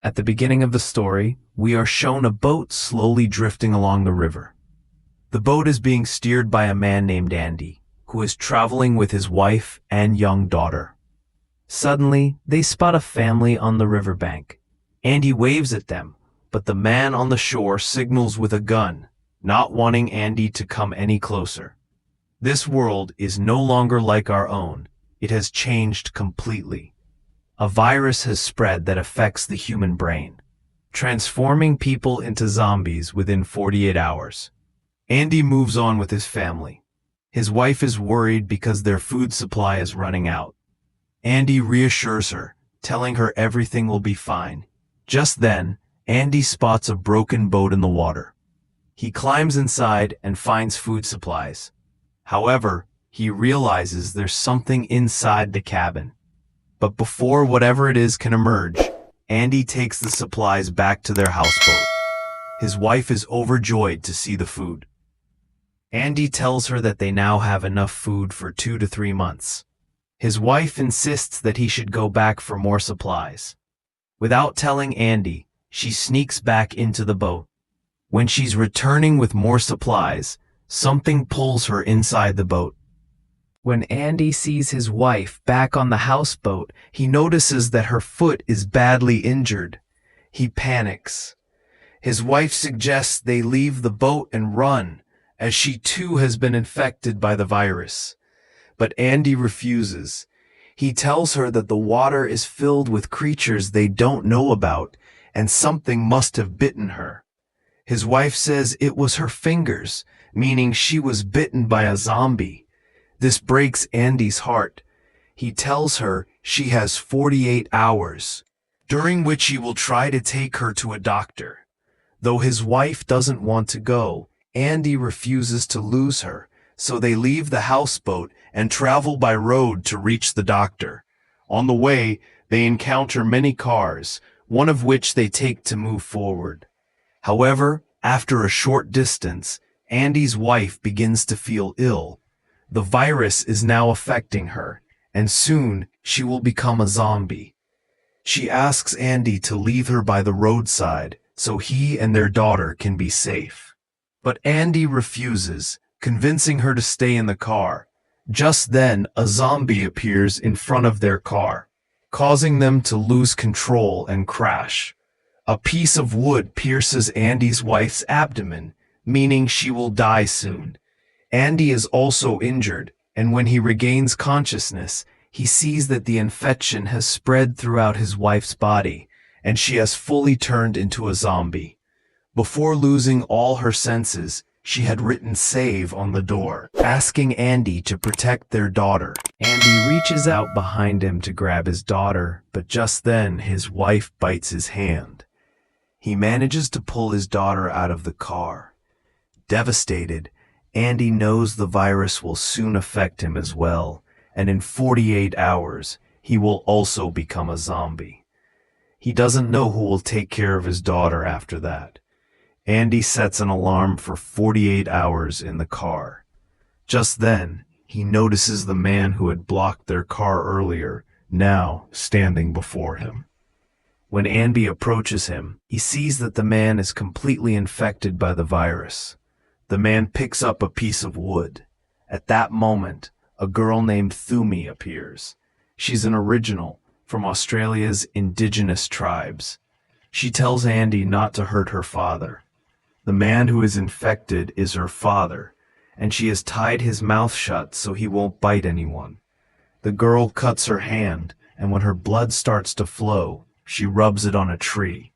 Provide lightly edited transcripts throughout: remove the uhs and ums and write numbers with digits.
At the beginning of the story, we are shown a boat slowly drifting along the river. The boat is being steered by a man named Andy, who is traveling with his wife and young daughter. Suddenly, they spot a family on the riverbank. Andy waves at them, but the man on the shore signals with a gun, not wanting Andy to come any closer. This world is no longer like our own. It has changed completely. A virus has spread that affects the human brain, transforming people into zombies within 48 hours. Andy moves on with his family. His wife is worried because their food supply is running out. Andy reassures her, telling her everything will be fine. Just then, Andy spots a broken boat in the water. He climbs inside and finds food supplies. However, he realizes there's something inside the cabin. But before whatever it is can emerge, Andy takes the supplies back to their houseboat. His wife is overjoyed to see the food. Andy tells her that they now have enough food for 2 to 3 months. His wife insists that he should go back for more supplies. Without telling Andy, she sneaks back into the boat. When she's returning with more supplies, something pulls her inside the boat. When Andy sees his wife back on the houseboat, he notices that her foot is badly injured. He panics. His wife suggests they leave the boat and run, as she too has been infected by the virus. But Andy refuses. He tells her that the water is filled with creatures they don't know about, and something must have bitten her. His wife says it was her fingers, meaning she was bitten by a zombie. This breaks Andy's heart. He tells her she has 48 hours, during which he will try to take her to a doctor. Though his wife doesn't want to go, Andy refuses to lose her, so they leave the houseboat and travel by road to reach the doctor. On the way, they encounter many cars, one of which they take to move forward. However, after a short distance, Andy's wife begins to feel ill. The virus is now affecting her, and soon she will become a zombie. She asks Andy to leave her by the roadside so he and their daughter can be safe. But Andy refuses, convincing her to stay in the car. Just then, a zombie appears in front of their car, causing them to lose control and crash. A piece of wood pierces Andy's wife's abdomen, meaning she will die soon. Andy is also injured, and when he regains consciousness, he sees that the infection has spread throughout his wife's body, and she has fully turned into a zombie. Before losing all her senses, she had written "save" on the door, asking Andy to protect their daughter. Andy reaches out behind him to grab his daughter, but just then his wife bites his hand. He manages to pull his daughter out of the car. Devastated, Andy knows the virus will soon affect him as well, and in 48 hours, he will also become a zombie. He doesn't know who will take care of his daughter after that. Andy sets an alarm for 48 hours in the car. Just then, he notices the man who had blocked their car earlier, now standing before him. When Andy approaches him, he sees that the man is completely infected by the virus. The man picks up a piece of wood. At that moment, a girl named Thumi appears. She's an original from Australia's Indigenous tribes. She tells Andy not to hurt her father. The man who is infected is her father, and she has tied his mouth shut so he won't bite anyone. The girl cuts her hand, and when her blood starts to flow, she rubs it on a tree.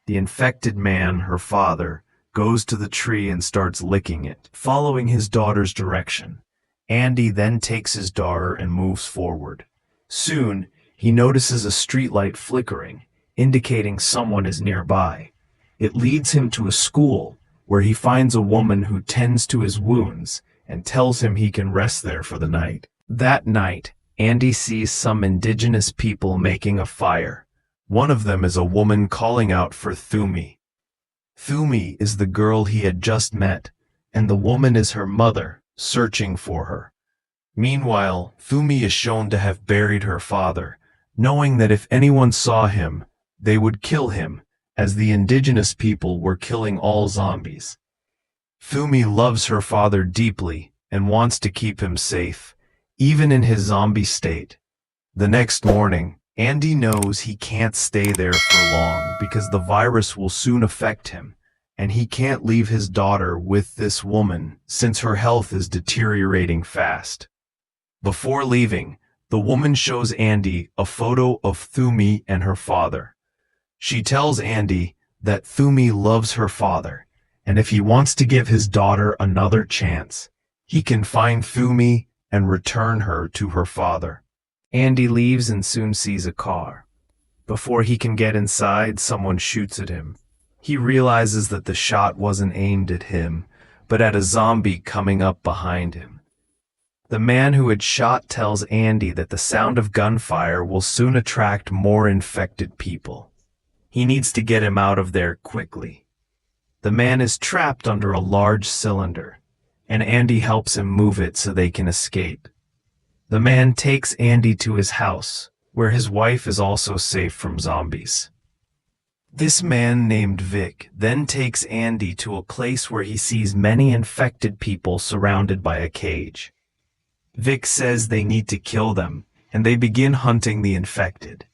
The infected man, her father, goes to the tree and starts licking it, following his daughter's direction. Andy then takes his daughter and moves forward. Soon, he notices a streetlight flickering, indicating someone is nearby. It leads him to a school, where he finds a woman who tends to his wounds and tells him he can rest there for the night. That night, Andy sees some indigenous people making a fire. One of them is a woman calling out for Thumi. Thumi is the girl he had just met, and the woman is her mother, searching for her. Meanwhile, Thumi is shown to have buried her father, knowing that if anyone saw him, They would kill him, as the indigenous people were killing all zombies. Thumi loves her father deeply and wants to keep him safe, even in his zombie state. The next morning, Andy knows he can't stay there for long because the virus will soon affect him, and he can't leave his daughter with this woman since her health is deteriorating fast. Before leaving, the woman shows Andy a photo of Thumi and her father. She tells Andy that Thumi loves her father, and if he wants to give his daughter another chance, he can find Thumi and return her to her father. Andy leaves and soon sees a car. Before he can get inside, someone shoots at him. He realizes that the shot wasn't aimed at him, but at a zombie coming up behind him. The man who had shot tells Andy that the sound of gunfire will soon attract more infected people. He needs to get him out of there quickly. The man is trapped under a large cylinder, and Andy helps him move it so they can escape. The man takes Andy to his house, where his wife is also safe from zombies. This man named Vic then takes Andy to a place where he sees many infected people surrounded by a cage. Vic says they need to kill them, and they begin hunting the infected.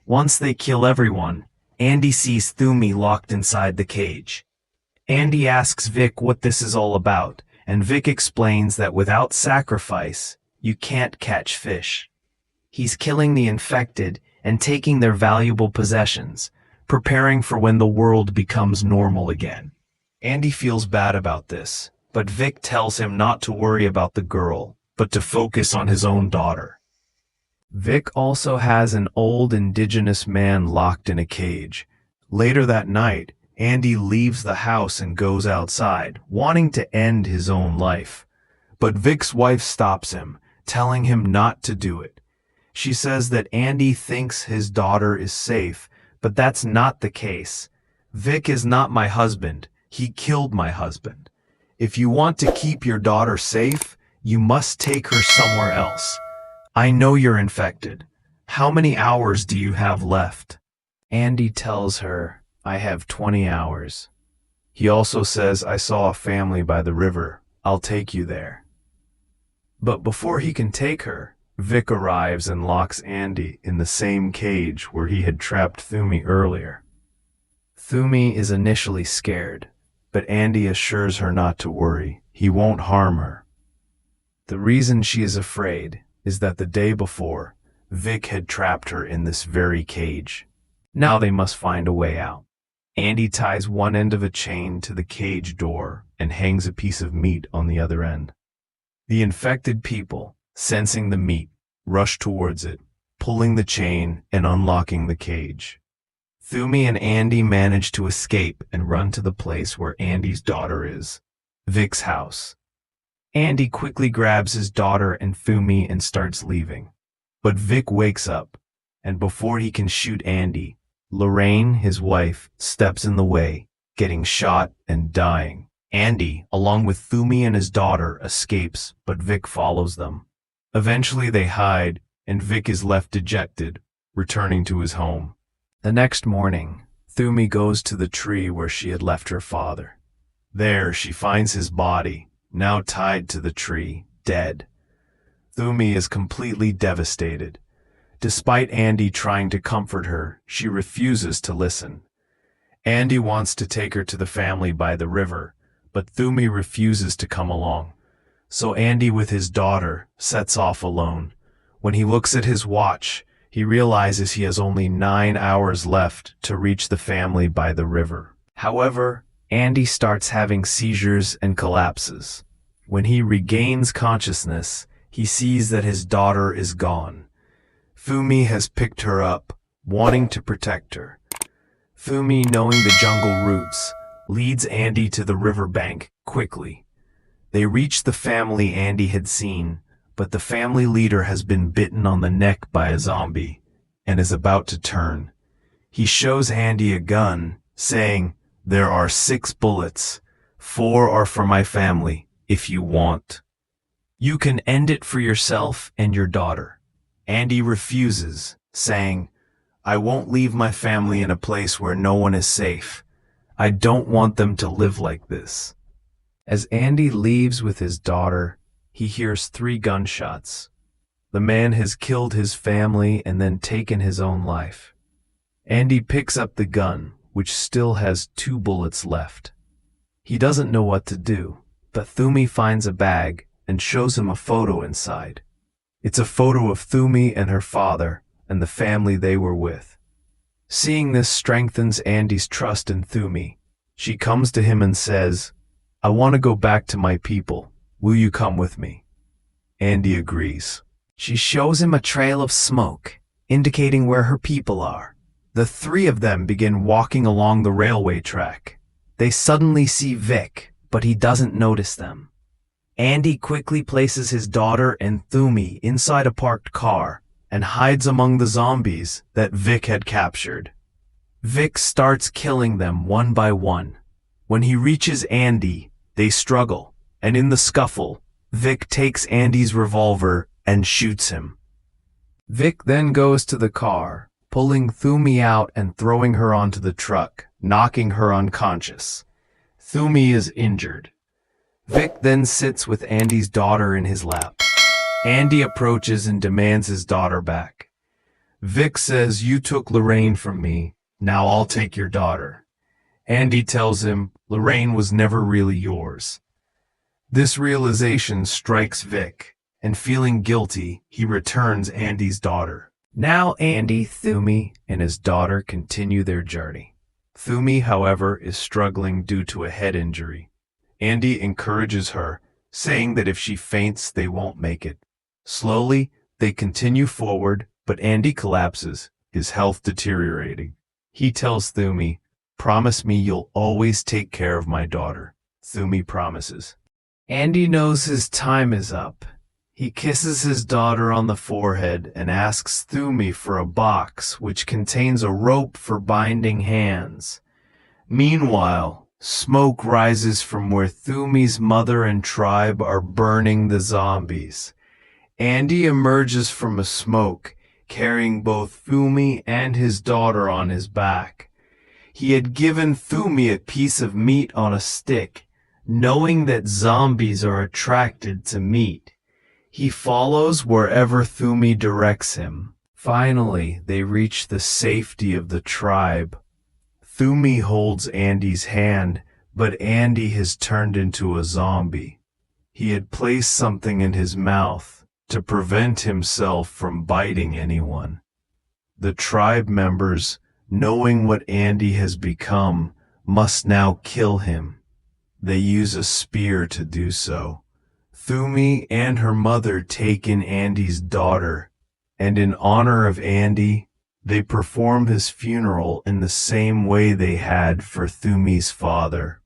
Once they kill everyone, Andy sees Thumi locked inside the cage. Andy asks Vic what this is all about, and Vic explains that without sacrifice, you can't catch fish. He's killing the infected and taking their valuable possessions, preparing for when the world becomes normal again. Andy feels bad about this, but Vic tells him not to worry about the girl, but to focus on his own daughter. Vic also has an old indigenous man locked in a cage. Later that night, Andy leaves the house and goes outside, wanting to end his own life. But Vic's wife stops him, telling him not to do it. She says that Andy thinks his daughter is safe, but that's not the case. Vic is not my husband. He killed my husband. If you want to keep your daughter safe, you must take her somewhere else. I know you're infected. How many hours do you have left? Andy tells her, I have 20 hours. He also says, I saw a family by the river. I'll take you there. But before he can take her, Vic arrives and locks Andy in the same cage where he had trapped Thumi earlier. Thumi is initially scared, but Andy assures her not to worry. He won't harm her. The reason she is afraid is that the day before, Vic had trapped her in this very cage. Now they must find a way out. Andy ties one end of a chain to the cage door and hangs a piece of meat on the other end. The infected people, sensing the meat, rush towards it, pulling the chain and unlocking the cage. Thumi and Andy manage to escape and run to the place where Andy's daughter is, Vic's house. Andy quickly grabs his daughter and Thumi and starts leaving. But Vic wakes up, and before he can shoot Andy, Lorraine, his wife, steps in the way, getting shot and dying. Andy, along with Thumi and his daughter, escapes, but Vic follows them. Eventually they hide, and Vic is left dejected, returning to his home. The next morning, Thumi goes to the tree where she had left her father. There she finds his body, now tied to the tree, dead. Thumi is completely devastated. Despite Andy trying to comfort her, she refuses to listen. Andy wants to take her to the family by the river, but Thumi refuses to come along. So Andy with his daughter sets off alone. When he looks at his watch, he realizes he has only 9 hours left to reach the family by the river. However, Andy starts having seizures and collapses. When he regains consciousness, he sees that his daughter is gone. Thumi has picked her up, wanting to protect her. Thumi, knowing the jungle routes, leads Andy to the riverbank quickly. They reach the family Andy had seen, but the family leader has been bitten on the neck by a zombie and is about to turn. He shows Andy a gun, saying, "There are 6 bullets. 4 are for my family, if you want. You can end it for yourself and your daughter." Andy refuses, saying, I won't leave my family in a place where no one is safe. I don't want them to live like this. As Andy leaves with his daughter, he hears 3 gunshots. The man has killed his family and then taken his own life. Andy picks up the gun, which still has 2 bullets left. He doesn't know what to do, but Thumi finds a bag and shows him a photo inside. It's a photo of Thumi and her father and the family they were with. Seeing this strengthens Andy's trust in Thumi. She comes to him and says, "I want to go back to my people. Will you come with me?" Andy agrees. She shows him a trail of smoke, indicating where her people are. The 3 of them begin walking along the railway track. They suddenly see Vic, but he doesn't notice them. Andy quickly places his daughter and Thumi inside a parked car and hides among the zombies that Vic had captured. Vic starts killing them one by one. When he reaches Andy, they struggle, and in the scuffle, Vic takes Andy's revolver and shoots him. Vic then goes to the car, pulling Thumi out and throwing her onto the truck, knocking her unconscious. Thumi is injured. Vic then sits with Andy's daughter in his lap. Andy approaches and demands his daughter back. Vic says, "You took Lorraine from me, now I'll take your daughter." Andy tells him, "Lorraine was never really yours." This realization strikes Vic, and feeling guilty, he returns Andy's daughter. Now Andy, Thumi, and his daughter continue their journey. Thumi, however, is struggling due to a head injury. Andy encourages her, saying that if she faints, they won't make it. Slowly, they continue forward, but Andy collapses, his health deteriorating. He tells Thumi, "Promise me you'll always take care of my daughter." Thumi promises. Andy knows his time is up. He kisses his daughter on the forehead and asks Thumi for a box which contains a rope for binding hands. Meanwhile, smoke rises from where Thumi's mother and tribe are burning the zombies. Andy emerges from a smoke, carrying both Thumi and his daughter on his back. He had given Thumi a piece of meat on a stick, knowing that zombies are attracted to meat. He follows wherever Thumi directs him. Finally, they reach the safety of the tribe. Thumi holds Andy's hand, but Andy has turned into a zombie. He had placed something in his mouth to prevent himself from biting anyone. The tribe members, knowing what Andy has become, must now kill him. They use a spear to do so. Thumi and her mother take in Andy's daughter, and in honor of Andy, they perform his funeral in the same way they had for Thumi's father.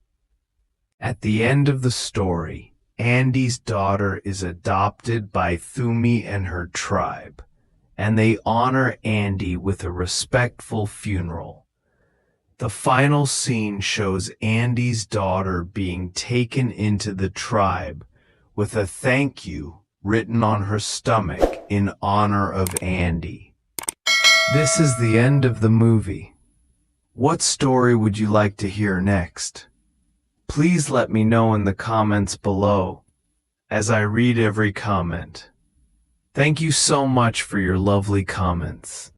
At the end of the story, Andy's daughter is adopted by Thumi and her tribe, and they honor Andy with a respectful funeral. The final scene shows Andy's daughter being taken into the tribe with a thank you written on her stomach in honor of Andy. This is the end of the movie. What story would you like to hear next? Please let me know in the comments below, as I read every comment. Thank you so much for your lovely comments.